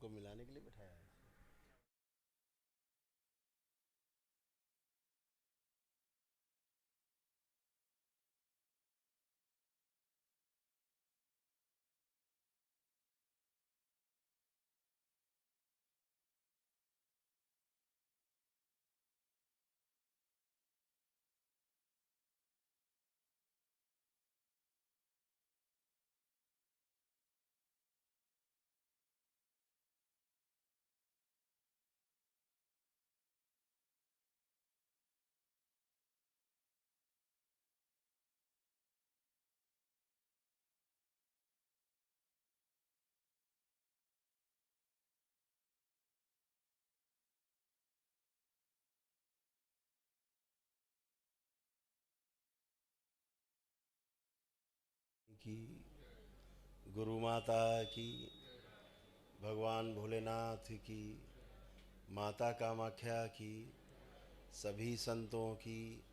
उनको मिलाने के लिए बैठाया है। की गुरु माता की, भगवान भोलेनाथ की, माता कामाख्या की, सभी संतों की,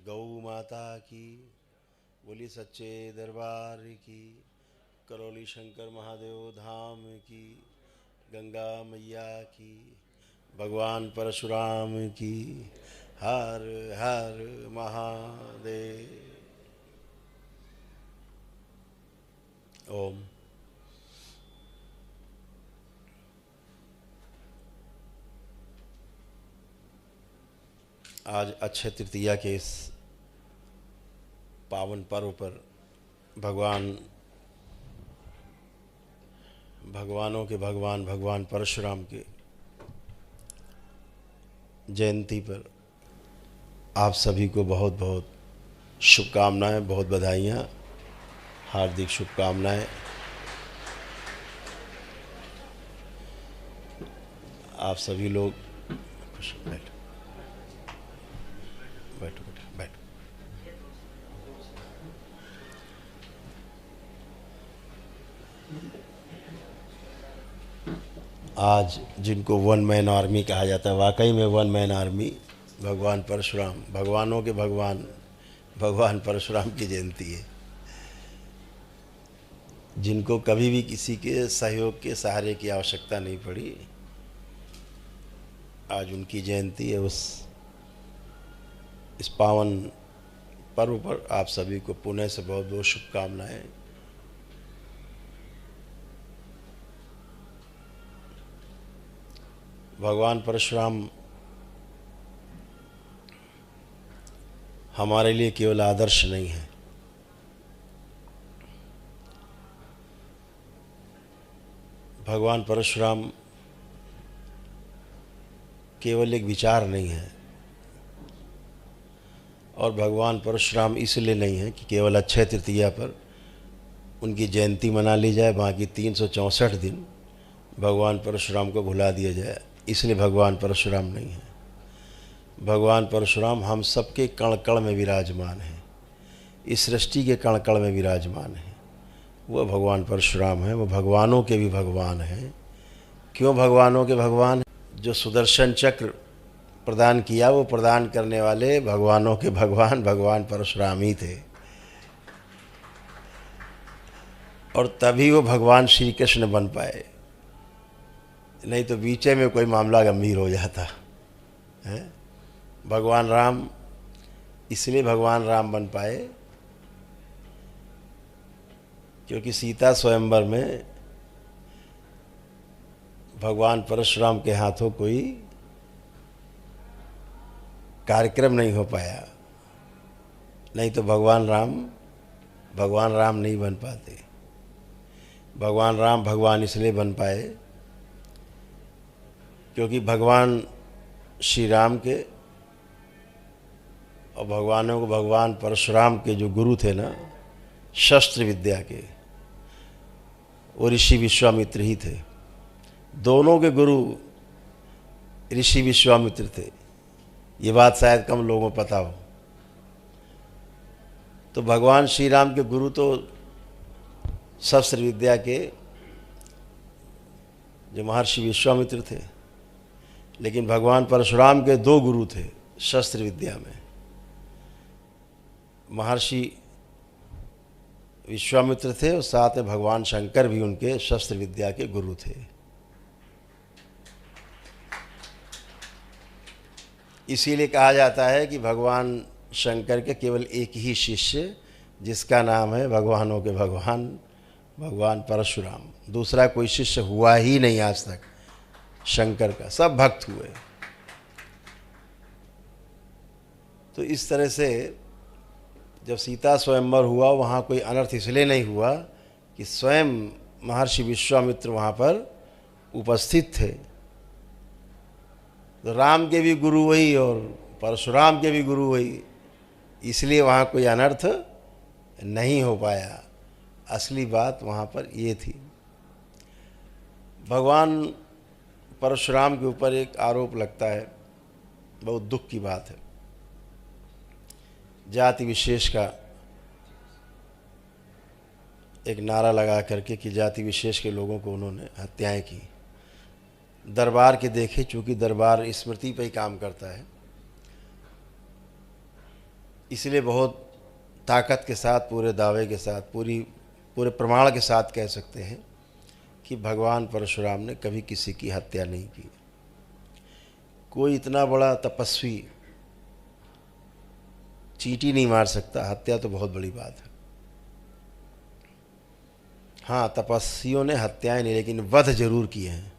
गौ माता की, बोली सच्चे दरबार की, करौली शंकर महादेव धाम की, गंगा मैया की, भगवान परशुराम की। हर हर महादेव। ओम। आज अक्षय तृतीया के इस पावन पर्व पर भगवान भगवानों के भगवान भगवान परशुराम के जयंती पर आप सभी को बहुत बहुत शुभकामनाएं, बहुत बधाइयाँ, हार्दिक शुभकामनाएं। आप सभी लोग बैठो बैठो बैठो बैठो। आज जिनको वन मैन आर्मी कहा जाता है, वाकई में वन मैन आर्मी भगवान परशुराम, भगवानों के भगवान भगवान परशुराम की जयंती है। जिनको कभी भी किसी के सहयोग के सहारे की आवश्यकता नहीं पड़ी, आज उनकी जयंती है। इस पावन पर्व पर आप सभी को पुनः से बहुत बहुत शुभकामनाएं। भगवान परशुराम हमारे लिए केवल आदर्श नहीं है, भगवान परशुराम केवल एक विचार नहीं है, और भगवान परशुराम इसलिए नहीं है कि केवल अक्षय तृतीया पर उनकी जयंती मना ली जाए, बाकी 364 दिन भगवान परशुराम को भुला दिया जाए, इसलिए भगवान परशुराम नहीं है। भगवान परशुराम हम सबके कण कण में विराजमान हैं, इस सृष्टि के कण कण में विराजमान है। वह भगवान परशुराम है, वो भगवानों के भी भगवान हैं। क्यों भगवानों के भगवान? जो सुदर्शन चक्र प्रदान किया, वो प्रदान करने वाले भगवानों के भगवान भगवान परशुराम ही थे, और तभी वो भगवान श्री कृष्ण बन पाए, नहीं तो बीचे में कोई मामला गंभीर हो जाता है। भगवान राम इसलिए भगवान राम बन पाए क्योंकि सीता स्वयंवर में भगवान परशुराम के हाथों कोई कार्यक्रम नहीं हो पाया, नहीं तो भगवान राम नहीं बन पाते। भगवान राम भगवान इसलिए बन पाए क्योंकि भगवान श्री राम के और भगवानों को भगवान परशुराम के जो गुरु थे ना, शस्त्र विद्या के, वो ऋषि विश्वामित्र ही थे। दोनों के गुरु ऋषि विश्वामित्र थे, ये बात शायद कम लोगों को पता हो। तो भगवान श्री राम के गुरु तो शस्त्र विद्या के जो महर्षि विश्वामित्र थे, लेकिन भगवान परशुराम के दो गुरु थे शस्त्र विद्या में। महर्षि विश्वामित्र थे और साथ में भगवान शंकर भी उनके शस्त्र विद्या के गुरु थे। इसीलिए कहा जाता है कि भगवान शंकर के केवल एक ही शिष्य, जिसका नाम है भगवानों के भगवान भगवान परशुराम। दूसरा कोई शिष्य हुआ ही नहीं आज तक शंकर का, सब भक्त हुए। तो इस तरह से जब सीता स्वयंवर हुआ, वहाँ कोई अनर्थ इसलिए नहीं हुआ कि स्वयं महर्षि विश्वामित्र वहाँ पर उपस्थित थे। तो राम के भी गुरु वही और परशुराम के भी गुरु वही, इसलिए वहाँ कोई अनर्थ नहीं हो पाया। असली बात वहाँ पर ये थी। भगवान परशुराम के ऊपर एक आरोप लगता है, बहुत दुख की बात है। जाति विशेष का एक नारा लगा करके कि जाति विशेष के लोगों को उन्होंने हत्याएं की। दरबार के देखे, चूँकि दरबार स्मृति पे ही काम करता है, इसलिए बहुत ताकत के साथ, पूरे दावे के साथ, पूरे प्रमाण के साथ कह सकते हैं कि भगवान परशुराम ने कभी किसी की हत्या नहीं की। कोई इतना बड़ा तपस्वी चींटी नहीं मार सकता, हत्या तो बहुत बड़ी बात है। हाँ, तपस्वियों ने हत्याएं नहीं, लेकिन वध जरूर किए हैं,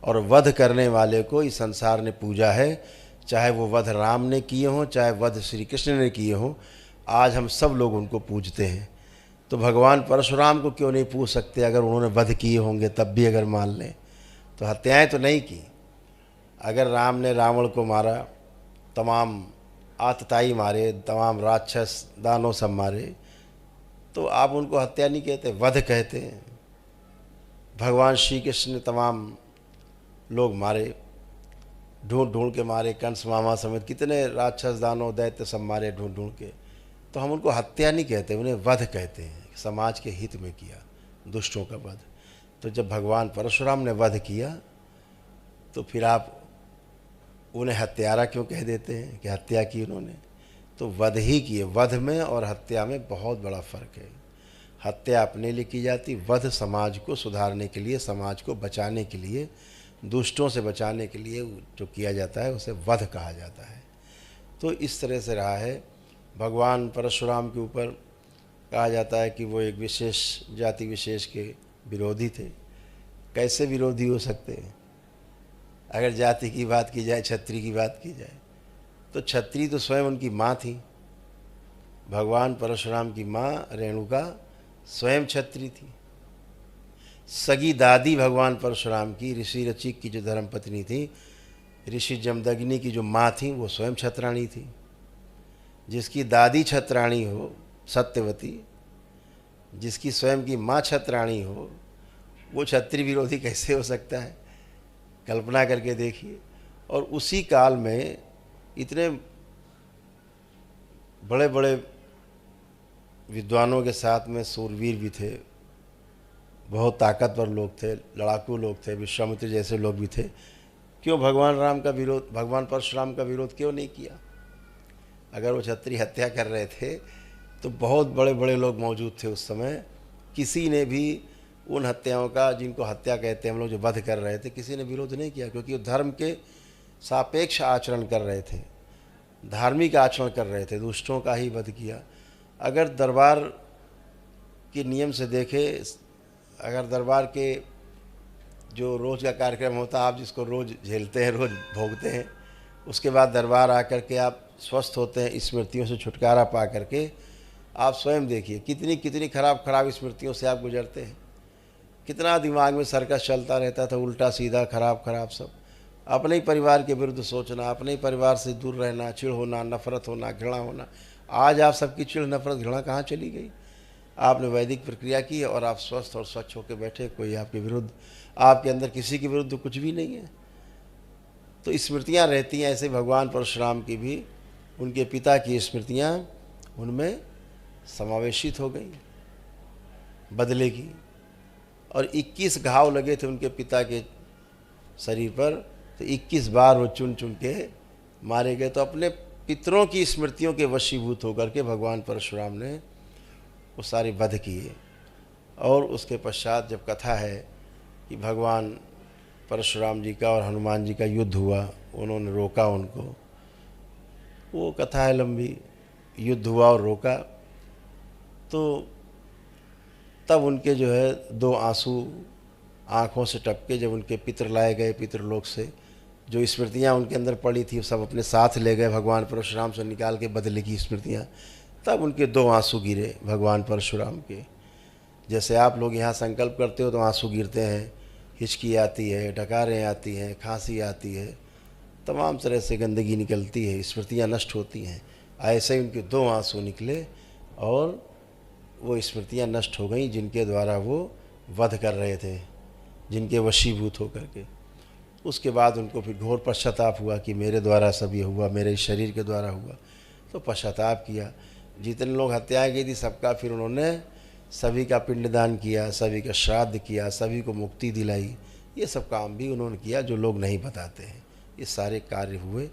और वध करने वाले को इस संसार ने पूजा है। चाहे वो वध राम ने किए हों, चाहे वध श्री कृष्ण ने किए हों, आज हम सब लोग उनको पूजते हैं। तो भगवान परशुराम को क्यों नहीं पूज सकते? अगर उन्होंने वध किए होंगे तब भी अगर मान लें, तो हत्याएं तो नहीं की। अगर राम ने रावण को मारा, तमाम आतताई मारे, तमाम राक्षस दानव सब मारे, तो आप उनको हत्या नहीं कहते, वध कहते हैं। भगवान श्री कृष्ण ने तमाम लोग मारे, ढूंढ ढूंढ के मारे, कंस मामा समेत कितने राक्षस दानव दैत्य सब मारे ढूंढ ढूंढ के। तो हम उनको हत्या नहीं कहते, उन्हें वध कहते हैं। समाज के हित में किया दुष्टों का वध। तो जब भगवान परशुराम ने वध किया, तो फिर आप उन्हें हत्यारा क्यों कह देते हैं कि हत्या की उन्होंने? तो वध ही किए। वध में और हत्या में बहुत बड़ा फ़र्क है। हत्या अपने लिए की जाती, वध समाज को सुधारने के लिए, समाज को बचाने के लिए, दुष्टों से बचाने के लिए जो किया जाता है उसे वध कहा जाता है। तो इस तरह से रहा है। भगवान परशुराम के ऊपर कहा जाता है कि वो एक विशेष जाति विशेष के विरोधी थे। कैसे विरोधी हो सकते हैं? अगर जाति की बात की जाए, क्षत्रिय की बात की जाए, तो क्षत्रिय तो स्वयं उनकी माँ थी। भगवान परशुराम की माँ रेणुका स्वयं क्षत्रिय थी। सगी दादी भगवान परशुराम की, ऋषि रचिक की जो धर्मपत्नी थी, ऋषि जमदग्नि की जो माँ थी, वो स्वयं क्षत्राणी थी। जिसकी दादी क्षत्राणी हो, सत्यवती, जिसकी स्वयं की माँ क्षत्राणी हो, वो क्षत्रिय विरोधी कैसे हो सकता है? कल्पना करके देखिए। और उसी काल में इतने बड़े बड़े विद्वानों के साथ में सूरवीर भी थे, बहुत ताकतवर लोग थे, लड़ाकू लोग थे, विश्वामित्र जैसे लोग भी थे। क्यों भगवान राम का विरोध, भगवान परशुराम का विरोध क्यों नहीं किया? अगर वो क्षत्रिय हत्या कर रहे थे तो बहुत बड़े बड़े लोग मौजूद थे उस समय। किसी ने भी उन हत्याओं का, जिनको हत्या कहते हैं हम लोग, जो वध कर रहे थे, किसी ने विरोध नहीं किया, क्योंकि वो धर्म के सापेक्ष आचरण कर रहे थे, धार्मिक आचरण कर रहे थे, दुष्टों का ही वध किया। अगर दरबार के नियम से देखे, अगर दरबार के जो रोज़ का कार्यक्रम होता, आप जिसको रोज़ झेलते हैं, रोज़ भोगते हैं, उसके बाद दरबार आकर के आप स्वस्थ होते हैं, स्मृतियों से छुटकारा पा करके। आप स्वयं देखिए कितनी कितनी खराब खराब स्मृतियों से आप गुजरते हैं। कितना दिमाग में सर्कस चलता रहता था, उल्टा सीधा खराब खराब सब। अपने ही परिवार के विरुद्ध सोचना, अपने ही परिवार से दूर रहना, चिढ़ होना, नफरत होना, घृणा होना। आज आप सबकी चिढ़ नफरत घृणा कहाँ चली गई? आपने वैदिक प्रक्रिया की है और आप स्वस्थ और स्वच्छ होकर बैठे। कोई आपके विरुद्ध, आपके अंदर किसी के विरुद्ध कुछ भी नहीं है। तो स्मृतियाँ रहती हैं। ऐसे भगवान परशुराम की भी उनके पिता की स्मृतियाँ उनमें समावेशित हो गई बदले की। और 21 घाव लगे थे उनके पिता के शरीर पर, तो 21 बार वो चुन चुन के मारे गए। तो अपने पितरों की स्मृतियों के वशीभूत होकर के भगवान परशुराम ने वो सारे वध किए। और उसके पश्चात जब कथा है कि भगवान परशुराम जी का और हनुमान जी का युद्ध हुआ, उन्होंने रोका उनको, वो कथा है लंबी। युद्ध हुआ और रोका, तो तब उनके जो है 2 आंसू आँखों से टपके। जब उनके पितर लाए गए पितृलोक से, जो स्मृतियाँ उनके अंदर पड़ी थी सब अपने साथ ले गए भगवान परशुराम से निकाल के बदले की स्मृतियाँ, तब उनके 2 आंसू गिरे भगवान परशुराम के। जैसे आप लोग यहाँ संकल्प करते हो तो आंसू गिरते हैं, हिचकी आती है, डकारें आती हैं, खांसी आती है, तमाम तरह से गंदगी निकलती है, स्मृतियाँ नष्ट होती हैं। ऐसे ही उनके 2 आंसू निकले और वो स्मृतियाँ नष्ट हो गईं जिनके द्वारा वो वध कर रहे थे, जिनके वशीभूत होकर के। उसके बाद उनको फिर घोर पश्चाताप हुआ कि मेरे द्वारा सब ये हुआ, मेरे शरीर के द्वारा हुआ। तो पश्चाताप किया। जितने लोग हत्याएं की थी सबका फिर उन्होंने सभी का पिंडदान किया, सभी का श्राद्ध किया, सभी को मुक्ति दिलाई। ये सब काम भी उन्होंने किया जो लोग नहीं बताते हैं। ये सारे कार्य हुए।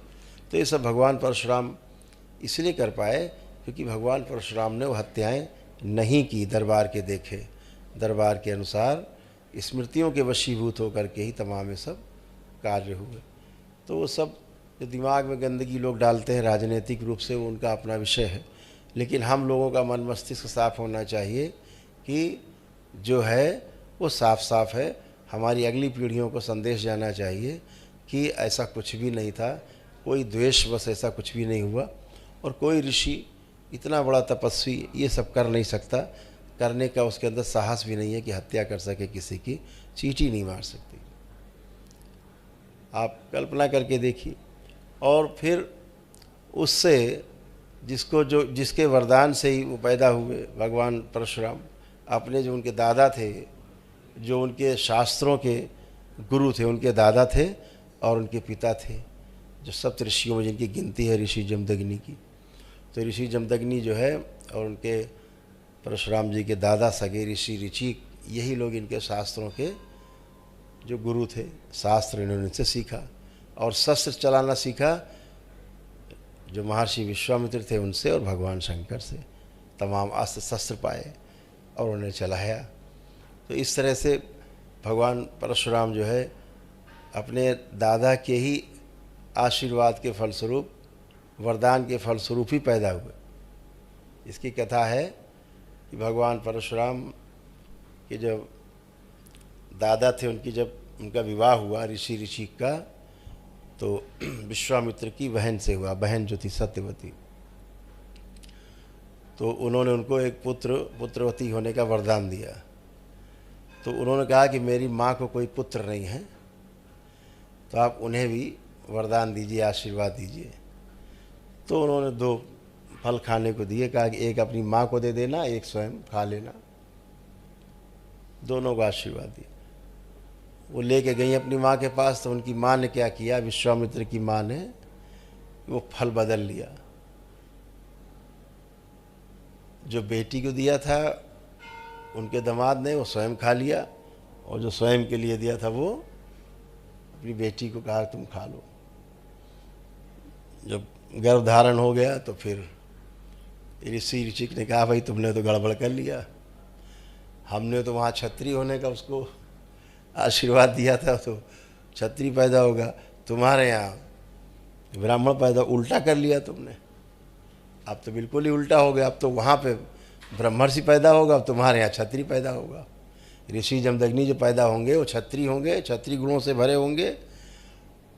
तो ये सब भगवान परशुराम इसलिए कर पाए क्योंकि भगवान परशुराम ने वो हत्याएँ नहीं की, दरबार के देखे, दरबार के अनुसार स्मृतियों के वशीभूत होकर के ही तमाम ये सब कार्य हुए। तो वो सब जो दिमाग में गंदगी लोग डालते हैं राजनीतिक रूप से, वो उनका अपना विषय है। लेकिन हम लोगों का मन मस्तिष्क साफ होना चाहिए कि जो है वो साफ साफ है। हमारी अगली पीढ़ियों को संदेश जाना चाहिए कि ऐसा कुछ भी नहीं था, कोई द्वेषवश ऐसा कुछ भी नहीं हुआ, और कोई ऋषि इतना बड़ा तपस्वी ये सब कर नहीं सकता, करने का उसके अंदर साहस भी नहीं है कि हत्या कर सके, किसी की चींटी नहीं मार सकती। आप कल्पना करके देखिए। और फिर उससे जिसके वरदान से ही वो पैदा हुए भगवान परशुराम, अपने जो उनके दादा थे, जो उनके शास्त्रों के गुरु थे, उनके दादा थे और उनके पिता थे, जो सप्त ऋषियों में जिनकी गिनती है ऋषि जमदग्नि की। तो ऋषि जमदग्नि जो है और उनके परशुराम जी के दादा सगे ऋषि ऋचिक, यही लोग इनके शास्त्रों के जो गुरु थे, शास्त्र इन्होंने इनसे सीखा। और शस्त्र चलाना सीखा जो महर्षि विश्वामित्र थे उनसे और भगवान शंकर से। तमाम अस्त्र शस्त्र पाए और उन्हें चलाया। तो इस तरह से भगवान परशुराम जो है अपने दादा के ही आशीर्वाद के फलस्वरूप, वरदान के फलस्वरूप ही पैदा हुए। इसकी कथा है कि भगवान परशुराम के जब दादा थे, उनका विवाह हुआ ऋषि ऋचिक का, तो विश्वामित्र की बहन से हुआ, बहन जो थी सत्यवती। तो उन्होंने उनको एक पुत्रवती होने का वरदान दिया। तो उन्होंने कहा कि मेरी माँ को कोई पुत्र नहीं है, तो आप उन्हें भी वरदान दीजिए, आशीर्वाद दीजिए। तो उन्होंने 2 फल खाने को दिए, कहा कि एक अपनी माँ को दे देना, एक स्वयं खा लेना। दोनों को आशीर्वाद दिया। वो लेके गई अपनी माँ के पास। तो उनकी माँ ने क्या किया, विश्वामित्र की माँ ने वो फल बदल लिया। जो बेटी को दिया था उनके दामाद ने, वो स्वयं खा लिया, और जो स्वयं के लिए दिया था वो अपनी बेटी को कहा तुम खा लो। जब गर्भ धारण हो गया तो फिर ऋषि ऋचिक ने कहा भाई तुमने तो गड़बड़ कर लिया, हमने तो वहाँ क्षत्रिय होने का उसको आशीर्वाद दिया था, तो क्षत्रिय पैदा होगा, तुम्हारे यहाँ ब्राह्मण पैदा, उल्टा कर लिया तुमने। अब तो बिल्कुल ही उल्टा हो गया। अब तो वहाँ पे ब्रह्मर्षि पैदा होगा, अब तुम्हारे यहाँ क्षत्रिय पैदा होगा। ऋषि जमदग्नि जो पैदा होंगे वो क्षत्रिय होंगे, क्षत्रिय गुणों से भरे होंगे,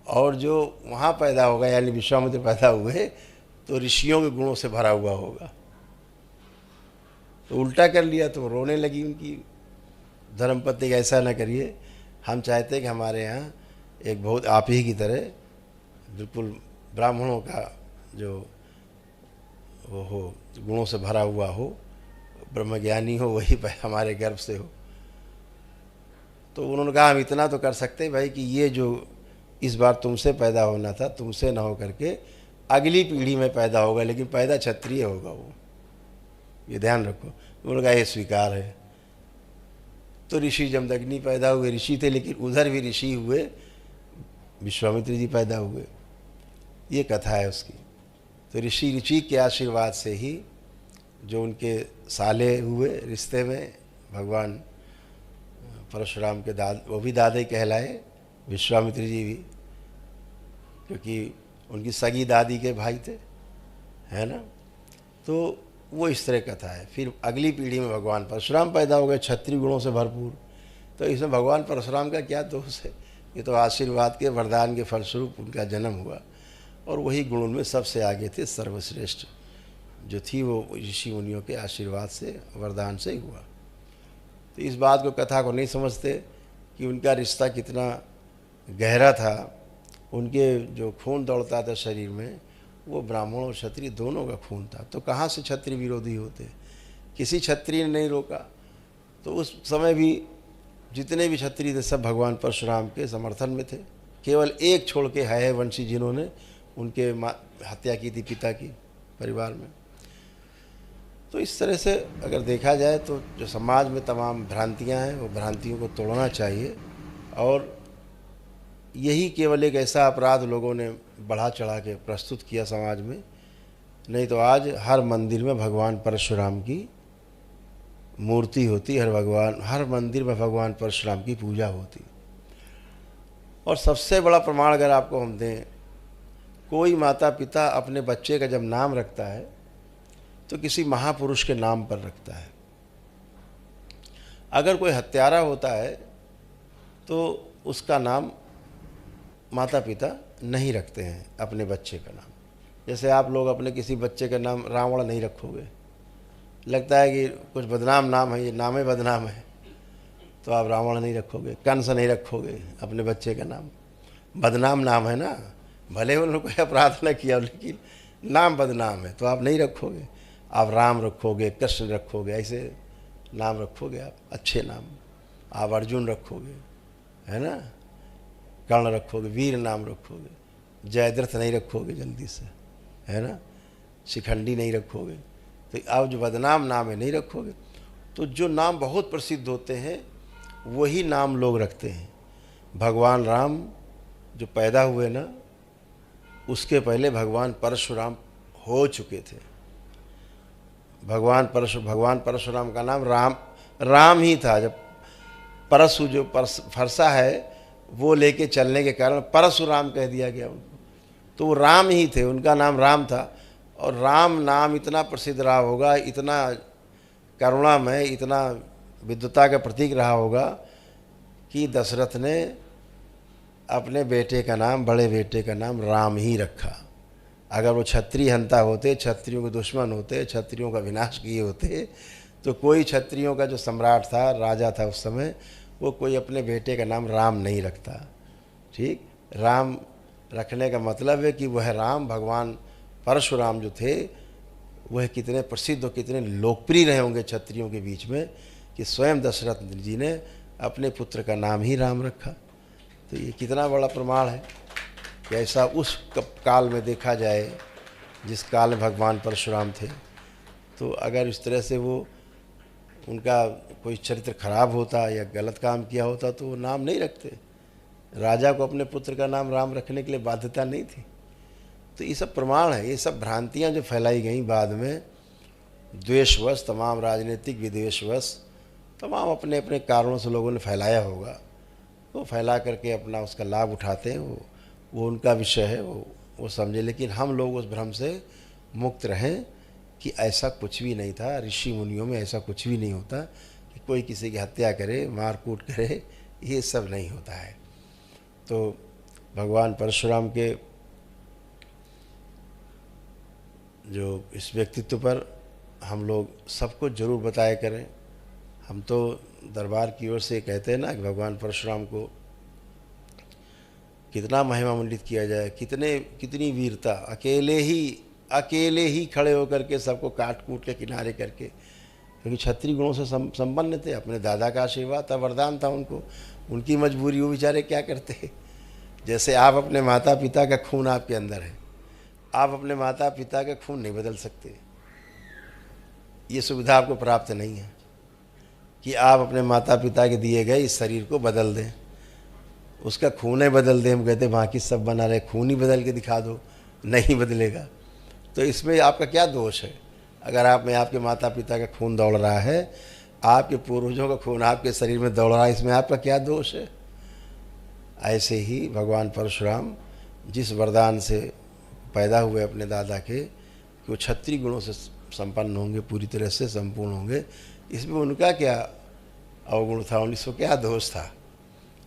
और जो वहाँ पैदा होगा यानी विश्वामित्र पैदा हुए तो ऋषियों के गुणों से भरा हुआ होगा। तो उल्टा कर लिया। तो रोने लगी उनकी धर्मपत्नी, ऐसा ना करिए, हम चाहते हैं कि हमारे यहाँ एक बहुत आप ही की तरह बिल्कुल ब्राह्मणों का जो वो हो, गुणों से भरा हुआ हो, ब्रह्मज्ञानी हो, वही हमारे गर्भ से हो। तो उन्होंने कहा हम इतना तो कर सकते हैं भाई कि ये जो इस बार तुमसे पैदा होना था, तुमसे ना हो करके अगली पीढ़ी में पैदा होगा, लेकिन पैदा क्षत्रिय होगा वो, ये ध्यान रखो। उन्होंने कहा ये स्वीकार है। तो ऋषि जमदग्नि पैदा हुए, ऋषि थे, लेकिन उधर भी ऋषि हुए, विश्वामित्र जी पैदा हुए। ये कथा है उसकी। तो ऋषि ऋचिक के आशीर्वाद से ही जो उनके साले हुए रिश्ते में, भगवान परशुराम के वो भी दादे कहलाए, विश्वामित्र जी भी, क्योंकि उनकी सगी दादी के भाई थे। है ना। तो वो इस तरह कथा है। फिर अगली पीढ़ी में भगवान परशुराम पैदा हो गए, क्षत्रिय गुणों से भरपूर। तो इसमें भगवान परशुराम का क्या दोष है? ये तो आशीर्वाद के वरदान के फलस्वरूप उनका जन्म हुआ, और वही गुण उनमें सबसे आगे थे। सर्वश्रेष्ठ जो थी वो ऋषि मुनियों के आशीर्वाद से, वरदान से ही हुआ। तो इस बात को, कथा को नहीं समझते कि उनका रिश्ता कितना गहरा था। उनके जो खून दौड़ता था शरीर में, वो ब्राह्मण और क्षत्रिय दोनों का खून था। तो कहाँ से क्षत्रिय विरोधी होते? किसी क्षत्रिय ने नहीं रोका। तो उस समय भी जितने भी क्षत्रिय थे सब भगवान परशुराम के समर्थन में थे। केवल एक छोड़ के है वंशी जिन्होंने उनके हत्या की थी पिता की परिवार में। तो इस तरह से अगर देखा जाए तो जो समाज में तमाम भ्रांतियां हैं, वो भ्रांतियों को तोड़ना चाहिए। और यही केवल एक ऐसा अपराध लोगों ने बढ़ा चढ़ा के प्रस्तुत किया समाज में। नहीं तो आज हर मंदिर में भगवान परशुराम की मूर्ति होती, हर मंदिर में भगवान परशुराम की पूजा होती। और सबसे बड़ा प्रमाण अगर आपको हम दें, कोई माता पिता अपने बच्चे का जब नाम रखता है तो किसी महापुरुष के नाम पर रखता है। अगर कोई हत्यारा होता है तो उसका नाम माता पिता नहीं रखते हैं अपने बच्चे का नाम। जैसे आप लोग अपने किसी बच्चे का नाम रावण नहीं रखोगे, लगता है कि कुछ बदनाम नाम है, ये नाम ही बदनाम है, तो आप रावण नहीं रखोगे। कंस नहीं रखोगे अपने बच्चे का नाम, बदनाम नाम है ना। भले उन्होंने कोई अपराध न किया, लेकिन नाम बदनाम है, तो आप नहीं रखोगे। आप राम रखोगे, कृष्ण रखोगे, ऐसे नाम रखोगे आप, अच्छे नाम। आप अर्जुन रखोगे, है ना, कर्ण रखोगे, वीर नाम रखोगे। जयद्रथ नहीं रखोगे जल्दी से, है ना, शिखंडी नहीं रखोगे। तो आप जो बदनाम नाम है नहीं रखोगे। तो जो नाम बहुत प्रसिद्ध होते हैं वही नाम लोग रखते हैं। भगवान राम जो पैदा हुए ना, उसके पहले भगवान परशुराम हो चुके थे। भगवान परशुराम का नाम राम ही था। जब परशु जो फरसा है वो लेके चलने के कारण परशुराम कह दिया गया उनको, तो वो राम ही थे, उनका नाम राम था। और राम नाम इतना प्रसिद्ध रहा होगा, इतना करुणामय, इतना विद्वता का प्रतीक रहा होगा कि दशरथ ने अपने बेटे का नाम, बड़े बेटे का नाम राम ही रखा। अगर वो क्षत्रिय हंता होते, क्षत्रियों के दुश्मन होते, क्षत्रियों का विनाश किए होते, तो कोई क्षत्रियों का जो सम्राट था, राजा था उस समय, वो कोई अपने बेटे का नाम राम नहीं रखता। ठीक, राम रखने का मतलब है कि वह राम, भगवान परशुराम जो थे, वह कितने प्रसिद्ध और कितने लोकप्रिय रहे होंगे क्षत्रियों के बीच में, कि स्वयं दशरथ जी ने अपने पुत्र का नाम ही राम रखा। तो ये कितना बड़ा प्रमाण है कि ऐसा उस काल में देखा जाए जिस काल में भगवान परशुराम थे। तो अगर इस तरह से वो उनका कोई चरित्र खराब होता या गलत काम किया होता तो वो नाम नहीं रखते। राजा को अपने पुत्र का नाम राम रखने के लिए बाध्यता नहीं थी। तो ये सब प्रमाण है। ये सब भ्रांतियाँ जो फैलाई गई बाद में द्वेषवश, तमाम राजनीतिक विद्वेषवश, तमाम अपने अपने कारणों से लोगों ने फैलाया होगा। वो फैला करके अपना उसका लाभ उठाते हैं, वो उनका विषय है, वो समझे। लेकिन हम लोग उस भ्रम से मुक्त रहें कि ऐसा कुछ भी नहीं था। ऋषि मुनियों में ऐसा कुछ भी नहीं होता कि कोई किसी की हत्या करे, मार कूट करे, ये सब नहीं होता है। तो भगवान परशुराम के जो इस व्यक्तित्व पर हम लोग सबको जरूर बताया करें। हम तो दरबार की ओर से कहते हैं ना कि भगवान परशुराम को कितना महिमा मंडित किया जाए, कितनी वीरता, अकेले ही खड़े होकर के सबको काट कूट के किनारे करके, क्योंकि क्षत्रिय गुणों से संपन्न थे। अपने दादा का आशीर्वाद था, वरदान था उनको, उनकी मजबूरी, वो बेचारे क्या करते। जैसे आप अपने माता पिता का खून आपके अंदर है, आप अपने माता पिता का खून नहीं बदल सकते। ये सुविधा आपको प्राप्त नहीं है कि आप अपने माता पिता के दिए गए इस शरीर को बदल दें, उसका खून ही बदल दें। हम कहते बाकी सब बना रहे, खून ही बदल के दिखा दो, नहीं बदलेगा। तो इसमें आपका क्या दोष है? अगर आप में आपके माता पिता का खून दौड़ रहा है, आपके पूर्वजों का खून आपके शरीर में दौड़ रहा है, इसमें आपका क्या दोष है? ऐसे ही भगवान परशुराम जिस वरदान से पैदा हुए अपने दादा के, कि वो क्षत्रिय गुणों से संपन्न होंगे, पूरी तरह से संपूर्ण होंगे, इसमें उनका क्या अवगुण था, उनको क्या दोष था।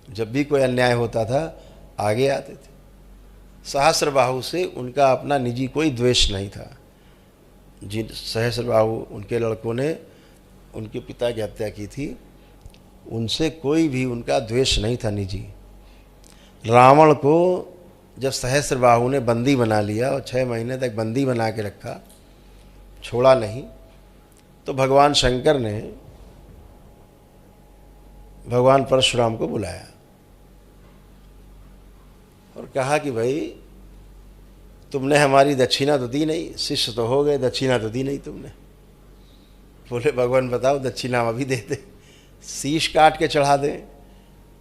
जब भी कोई अन्याय होता था आगे आते थे। सहस्रबाहु से उनका अपना निजी कोई द्वेष नहीं था। जिन सहस्रबाहु उनके लड़कों ने उनके पिता की हत्या की थी, उनसे कोई भी उनका द्वेष नहीं था निजी। रावण को जब सहस्रबाहु ने बंदी बना लिया और 6 महीने तक बंदी बना के रखा, छोड़ा नहीं, तो भगवान शंकर ने भगवान परशुराम को बुलाया और कहा कि भाई तुमने हमारी दक्षिणा तो दी नहीं, शिष्य तो हो गए, दक्षिणा तो दी नहीं तुमने। बोले भगवान बताओ दक्षिणा हम अभी दे दे, शीश काट के चढ़ा दें?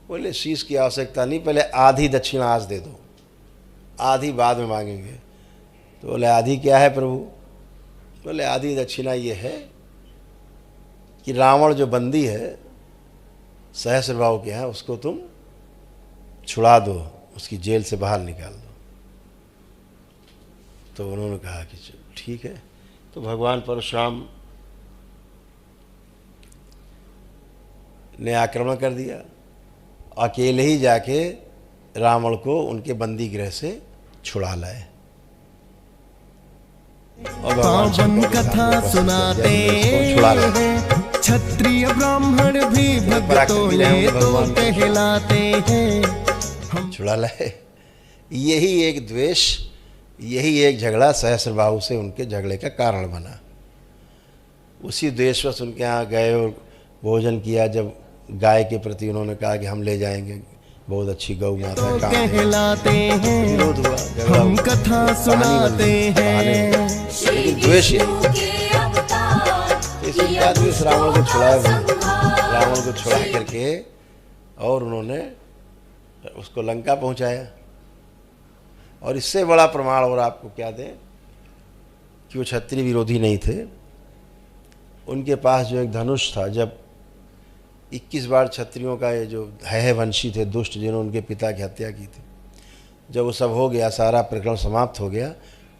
बोले शीश की आवश्यकता नहीं, पहले आधी दक्षिणा आज दे दो, आधी बाद में मांगेंगे। तो बोले आधी क्या है प्रभु? बोले आधी दक्षिणा ये है कि रावण जो बंदी है सहस्रबाहु के यहाँ, उसको तुम छुड़ा दो, उसकी जेल से बाहर निकाल दो। तो उन्होंने कहा कि ठीक है। तो भगवान परशुराम ने आक्रमण कर दिया, अकेले ही जाके रावण को उनके बंदी गृह से छुड़ा लाए। और पावन कथा सुनाते हैं, क्षत्रिय ब्राह्मण भी भक्तों ने तो कहलाते हैं। छुड़ा लाए। यही एक द्वेष, यही एक झगड़ा सहस्रबाहु से उनके झगड़े का कारण बना। उसी द्वेषवश उनके यहाँ गए और भोजन किया। जब गाय के प्रति उन्होंने कहा कि हम ले जाएंगे, बहुत अच्छी गौ माता तो कहलाते हैं, विरोध हुआ, झगड़ा हम कथा सुनाते हैं। लेकिन द्वेष इसलिए आदमी इस रावण को छुड़ाया, रावण को छुड़ा करके और उन्होंने उसको लंका पहुंचाया। और इससे बड़ा प्रमाण और आपको क्या दें कि वो क्षत्रिय विरोधी नहीं थे। उनके पास जो एक धनुष था, जब 21 बार क्षत्रियों का ये जो है वंशी थे दुष्ट, जिन्होंने उनके पिता की हत्या की थी, जब वो सब हो गया, सारा प्रकरण समाप्त हो गया,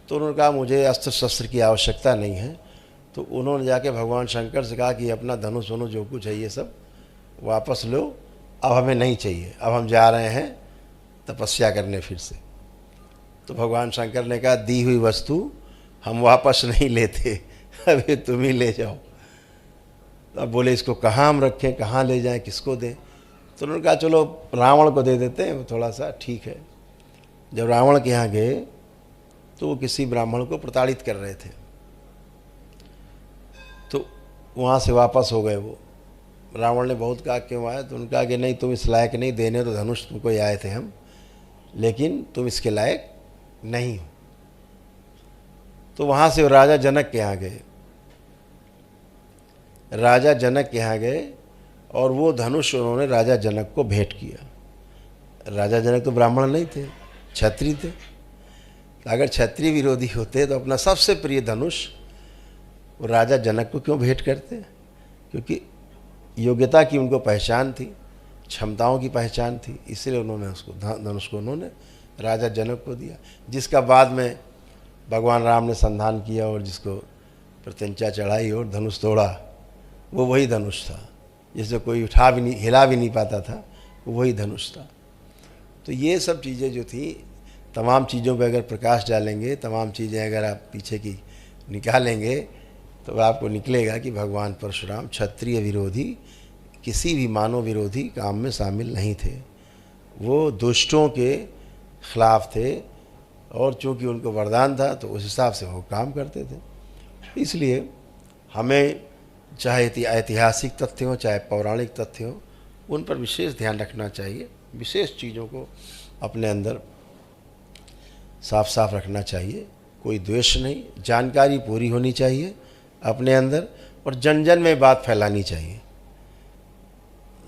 तो उन्होंने कहा मुझे अस्त्र शस्त्र की आवश्यकता नहीं है। तो उन्होंने जाके भगवान शंकर से कहा कि अपना धनुष वनुष जो कुछ है ये सब वापस लो, अब हमें नहीं चाहिए, अब हम जा रहे हैं तपस्या करने फिर से। तो भगवान शंकर ने कहा दी हुई वस्तु हम वापस नहीं लेते, अभी तुम ही ले जाओ। अब बोले इसको कहाँ हम रखें, कहाँ ले जाएं, किसको दें? तो उन्होंने कहा चलो रावण को दे देते हैं, वो थोड़ा सा ठीक है। जब रावण के यहाँ गए तो वो किसी ब्राह्मण को प्रताड़ित कर रहे थे, तो वहाँ से वापस हो गए वो। रावण ने बहुत कहा क्यों आए? तो उन्होंने कहा कि नहीं तुम इस लायक नहीं, देने तो धनुष तुमको ही आए थे हम, लेकिन तुम इसके लायक नहीं हो। तो वहाँ से वो राजा जनक के यहाँ गए, राजा जनक के यहाँ गए और वो धनुष उन्होंने राजा जनक को भेंट किया। राजा जनक तो ब्राह्मण नहीं थे, क्षत्रिय थे। अगर क्षत्रिय विरोधी होते तो अपना सबसे प्रिय धनुष वो राजा जनक को क्यों भेंट करते? क्योंकि योग्यता की उनको पहचान थी, क्षमताओं की पहचान थी, इसलिए उन्होंने उसको धनुष को उन्होंने राजा जनक को दिया, जिसका बाद में भगवान राम ने संधान किया और जिसको प्रत्यंचा चढ़ाई और धनुष तोड़ा, वो वही धनुष था जिसे कोई उठा भी नहीं, हिला भी नहीं पाता था, वो वही धनुष था। तो ये सब चीज़ें जो थी, तमाम चीज़ों पे अगर प्रकाश डालेंगे, तमाम चीज़ें अगर आप पीछे की निकालेंगे, तो आपको निकलेगा कि भगवान परशुराम क्षत्रिय विरोधी, किसी भी मानव विरोधी काम में शामिल नहीं थे। वो दुष्टों के खिलाफ थे और चूँकि उनको वरदान था तो उस हिसाब से वो काम करते थे। इसलिए हमें चाहे ऐतिहासिक तथ्य हों चाहे पौराणिक तथ्य हों, उन पर विशेष ध्यान रखना चाहिए, विशेष चीज़ों को अपने अंदर साफ साफ रखना चाहिए। कोई द्वेष नहीं, जानकारी पूरी होनी चाहिए अपने अंदर और जन जन में बात फैलानी चाहिए।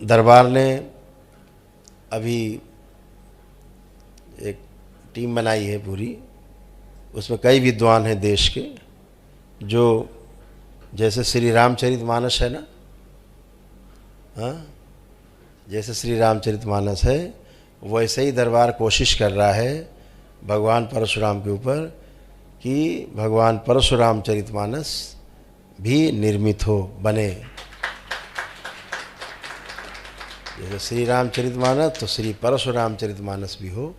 दरबार ने अभी एक टीम बनाई है पूरी, उसमें कई विद्वान हैं देश के, जो जैसे श्री रामचरितमानस है ना, हाँ, जैसे श्री रामचरितमानस है वैसे ही दरबार कोशिश कर रहा है भगवान परशुराम के ऊपर कि भगवान परशुराम चरितमानस भी निर्मित हो, बने। जैसे श्री रामचरितमानस तो श्री परशुराम चरितमानस भी हो,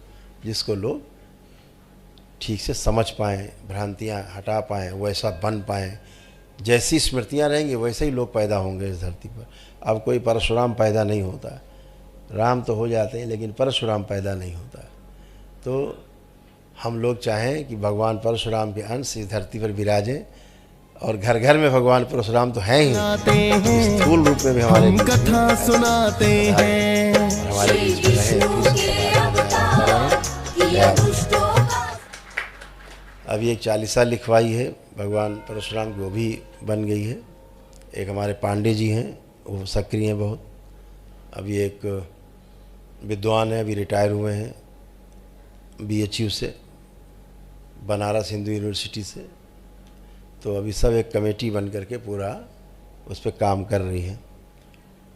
जिसको लोग ठीक से समझ पाएँ, भ्रांतियाँ हटा पाएँ, वैसा बन पाएँ। जैसी स्मृतियाँ रहेंगी वैसे ही लोग पैदा होंगे इस धरती पर। अब कोई परशुराम पैदा नहीं होता, राम तो हो जाते हैं लेकिन परशुराम पैदा नहीं होता। तो हम लोग चाहें कि भगवान परशुराम के अंश इस धरती पर विराजें, और घर घर में भगवान परशुराम तो हैं ही, स्थूल रूप में भी हमारे बीच कथा सुनाते हैं, और हमारे बीच में रहे। अभी एक 40 लिखवाई है भगवान परशुराम की, वो भी बन गई है। एक हमारे पांडे जी हैं, वो सक्रिय हैं बहुत। अभी एक विद्वान है, अभी रिटायर हुए हैं BHU से, बनारस हिंदू यूनिवर्सिटी से। तो अभी सब एक कमेटी बन करके पूरा उस पर काम कर रही है।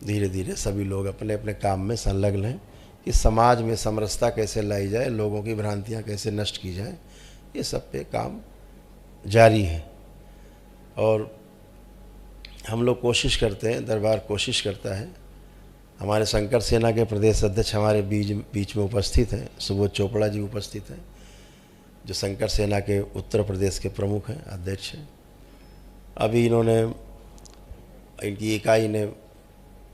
धीरे धीरे सभी लोग अपने अपने काम में संलग्न हैं कि समाज में समरसता कैसे लाई जाए, लोगों की भ्रांतियाँ कैसे नष्ट की जाए, ये सब पे काम जारी है। और हम लोग कोशिश करते हैं, दरबार कोशिश करता है। हमारे शंकर सेना के प्रदेश अध्यक्ष हमारे बीच में उपस्थित हैं, सुबोध चोपड़ा जी उपस्थित हैं, जो शंकर सेना के उत्तर प्रदेश के प्रमुख हैं, अध्यक्ष हैं। अभी इन्होंने, इनकी इकाई ने,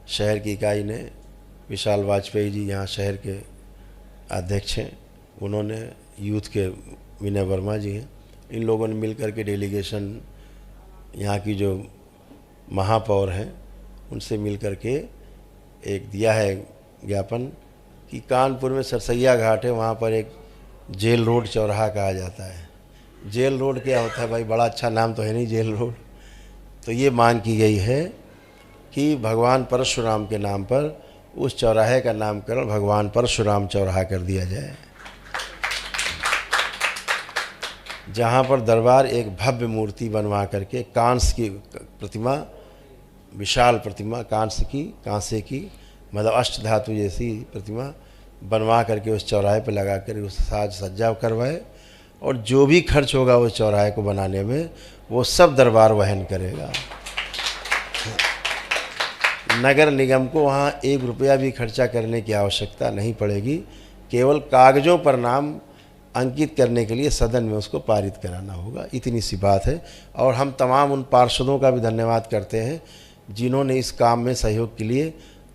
शहर की इकाई ने, विशाल वाजपेयी जी यहाँ शहर के अध्यक्ष हैं, उन्होंने, यूथ के विनय वर्मा जी हैं, इन लोगों ने मिल कर के डेलीगेशन, यहाँ की जो महापौर हैं उनसे मिल कर के एक दिया है ज्ञापन कि कानपुर में सरसैया घाट है, वहाँ पर एक जेल रोड चौराहा कहा जाता है। जेल रोड क्या होता है भाई, बड़ा अच्छा नाम तो है नहीं जेल रोड। तो ये मांग की गई है कि भगवान परशुराम के नाम पर उस चौराहे का नामकरण भगवान परशुराम चौराहा कर दिया जाए, जहाँ पर दरबार एक भव्य मूर्ति बनवा करके, कांस्य की प्रतिमा, विशाल प्रतिमा, कांसे की मतलब अष्ट धातु जैसी प्रतिमा बनवा करके उस चौराहे पर लगा कर उस साज सज्जा करवाए, और जो भी खर्च होगा उस चौराहे को बनाने में वो सब दरबार वहन करेगा। नगर निगम को वहाँ 1 रुपया भी खर्चा करने की आवश्यकता नहीं पड़ेगी, केवल कागज़ों पर नाम अंकित करने के लिए सदन में उसको पारित कराना होगा, इतनी सी बात है। और हम तमाम उन पार्षदों का भी धन्यवाद करते हैं जिन्होंने इस काम में सहयोग के लिए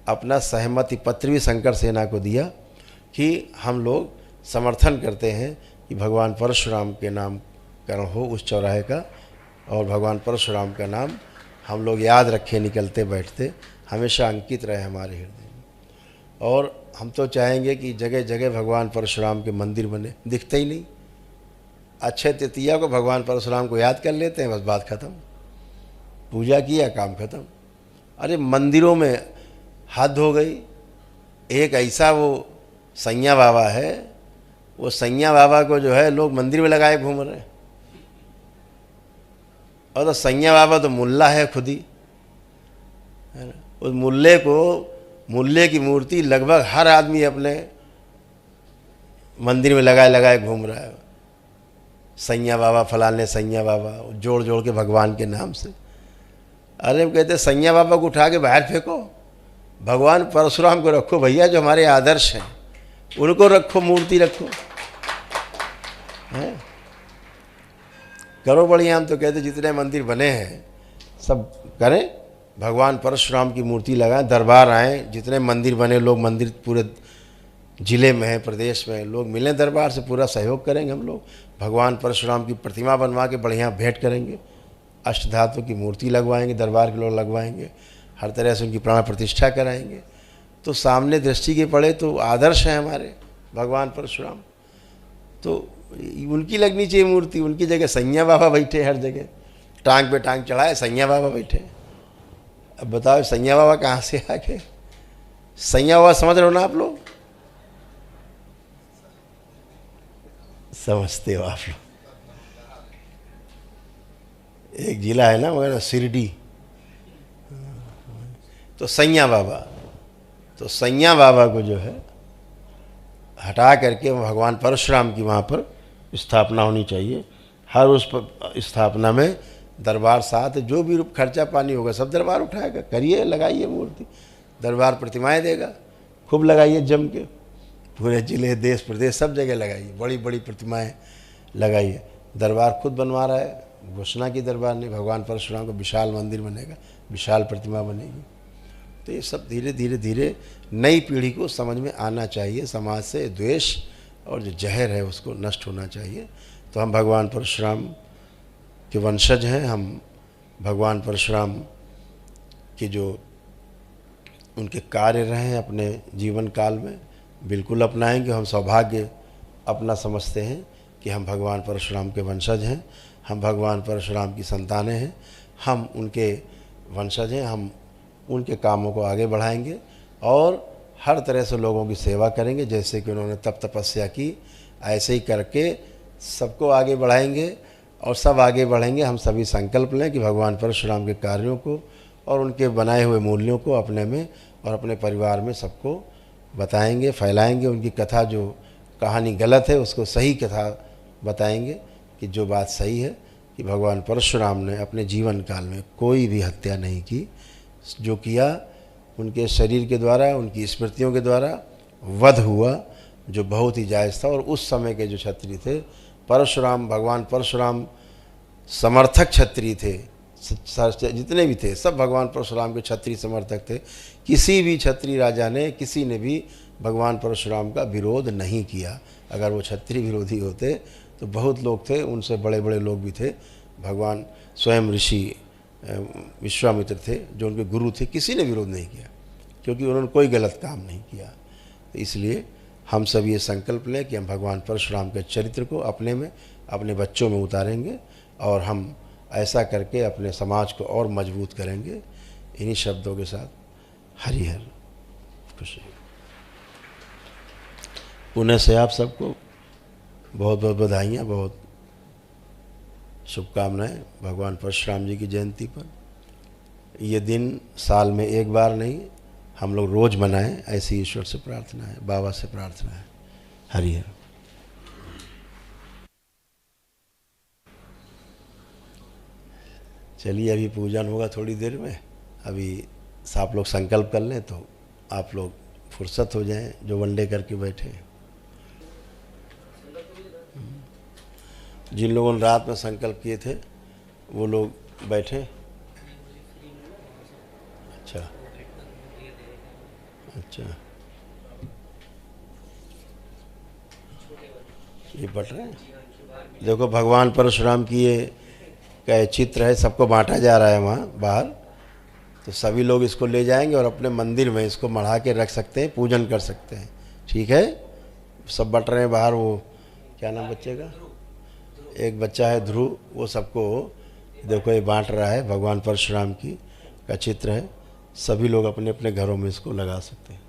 अपना सहमति पत्र भी शंकर सेना को दिया कि हम लोग समर्थन करते हैं कि भगवान परशुराम के नामकरण हो उस चौराहे का, और भगवान परशुराम का नाम हम लोग याद रखें, निकलते बैठते हमेशा अंकित रहे हमारे हृदय में। और हम तो चाहेंगे कि जगह जगह भगवान परशुराम के मंदिर बने, दिखते ही नहीं। अक्षय तृतीया को भगवान परशुराम को याद कर लेते हैं, बस बात ख़त्म, पूजा किया, काम ख़त्म। अरे मंदिरों में हद हो गई। एक ऐसा वो सैया बाबा है, वो सैया बाबा को जो है लोग मंदिर में लगाए घूम रहे हैं, और तो सैया बाबा तो मुल्ला है खुद ही, है ना। उस मुल्ले की मूर्ति लगभग हर आदमी अपने मंदिर में लगाए घूम रहा है। सैया बाबा, फलाने सैया बाबा, जोड़ जोड़ के भगवान के नाम से। अरे कहते सैया बाबा को उठा के बाहर फेंको, भगवान परशुराम को रखो भैया, जो हमारे आदर्श हैं उनको रखो, मूर्ति रखो, हैं। करो बढ़िया। हम तो कहते जितने मंदिर बने हैं सब करें, भगवान परशुराम की मूर्ति लगाएं, दरबार आएँ, जितने मंदिर बने, लोग मंदिर पूरे ज़िले में है, प्रदेश में, लोग मिलें दरबार से, पूरा सहयोग करेंगे हम लोग। भगवान परशुराम की प्रतिमा बनवा के बढ़िया भेंट करेंगे, अष्ट धातु की मूर्ति लगवाएंगे, दरबार के लोग लगवाएंगे, हर तरह से उनकी प्राण प्रतिष्ठा कराएंगे। तो सामने दृष्टि के पड़े तो आदर्श हैं हमारे भगवान परशुराम, तो उनकी लगनी चाहिए मूर्ति। उनकी जगह सैया बाबा बैठे हर जगह, टांग पे टांग चढ़ाए सैया बाबा बैठे। अब बताओ सैया बाबा कहाँ से आ गए? सैया बाबा समझ रहे हो ना आप लोग? समझते हो आप लोग? एक जिला है ना वगैरह शिरडी, तो सैया बाबा, तो सैया बाबा को जो है हटा करके भगवान परशुराम की वहाँ पर स्थापना होनी चाहिए। हर उस स्थापना में दरबार साथ, जो भी खर्चा पानी होगा सब दरबार उठाएगा। करिए, लगाइए मूर्ति, दरबार प्रतिमाएं देगा, खूब लगाइए जम के, पूरे जिले देश प्रदेश सब जगह लगाइए, बड़ी बड़ी प्रतिमाएं लगाइए। दरबार खुद बनवा रहा है, घोषणा की दरबार ने, भगवान परशुराम का विशाल मंदिर बनेगा, विशाल प्रतिमा बनेगी। तो ये सब धीरे धीरे धीरे नई पीढ़ी को समझ में आना चाहिए। समाज से द्वेष और जो जहर है उसको नष्ट होना चाहिए। तो हम भगवान परशुराम के वंशज हैं। हम भगवान परशुराम के जो उनके कार्य रहे हैं अपने जीवन काल में, बिल्कुल अपनाएंगे। हम सौभाग्य अपना समझते हैं कि हम भगवान परशुराम के वंशज हैं, हम भगवान परशुराम की संतानें हैं, हम उनके वंशज हैं। हम उनके कामों को आगे बढ़ाएंगे और हर तरह से लोगों की सेवा करेंगे। जैसे कि उन्होंने तप तपस्या की, ऐसे ही करके सबको आगे बढ़ाएंगे और सब आगे बढ़ेंगे। हम सभी संकल्प लें कि भगवान परशुराम के कार्यों को और उनके बनाए हुए मूल्यों को अपने में और अपने परिवार में सबको बताएंगे, फैलाएंगे। उनकी कथा, जो कहानी गलत है उसको सही कथा बताएंगे कि जो बात सही है कि भगवान परशुराम ने अपने जीवन काल में कोई भी हत्या नहीं की। जो किया उनके शरीर के द्वारा, उनकी स्मृतियों के द्वारा वध हुआ, जो बहुत ही जायज़ था। और उस समय के जो क्षत्रिय थे, परशुराम, भगवान परशुराम समर्थक क्षत्रिय थे, जितने भी थे सब भगवान परशुराम के क्षत्रिय समर्थक थे। किसी भी क्षत्रिय राजा ने, किसी ने भी भगवान परशुराम का विरोध नहीं किया। अगर वो क्षत्रिय विरोधी होते तो बहुत लोग थे, उनसे बड़े बड़े लोग भी थे। भगवान स्वयं ऋषि विश्वामित्र थे जो उनके गुरु थे, किसी ने विरोध नहीं किया क्योंकि उन्होंने कोई गलत काम नहीं किया। तो इसलिए हम सब ये संकल्प लें कि हम भगवान परशुराम के चरित्र को अपने में, अपने बच्चों में उतारेंगे और हम ऐसा करके अपने समाज को और मजबूत करेंगे। इन्हीं शब्दों के साथ हरि हर खुशी। पुणे से आप सबको बहुत बहुत बधाइयाँ, बहुत शुभकामनाएं भगवान परशुराम जी की जयंती पर। ये दिन साल में एक बार नहीं, हम लोग रोज़ मनाएं, ऐसी ईश्वर से प्रार्थना है, बाबा से प्रार्थना है। हरि हर। चलिए, अभी पूजन होगा थोड़ी देर में। अभी आप लोग संकल्प कर लें तो आप लोग फुर्सत हो जाएं, जो वनडे करके बैठे हैं। जिन लोगों ने रात में संकल्प किए थे वो लोग बैठे। अच्छा अच्छा, ये पढ़ रहे हैं। देखो, भगवान परशुराम की ये का चित्र है, सबको बांटा जा रहा है वहाँ बाहर। तो सभी लोग इसको ले जाएंगे और अपने मंदिर में इसको मढ़ा के रख सकते हैं, पूजन कर सकते हैं। ठीक है, सब बट रहे हैं बाहर। वो क्या नाम बच्चे का? एक बच्चा है ध्रुव, वो सबको देखो ये बांट रहा है। भगवान परशुराम की का चित्र है, सभी लोग अपने अपने घरों में इसको लगा सकते हैं।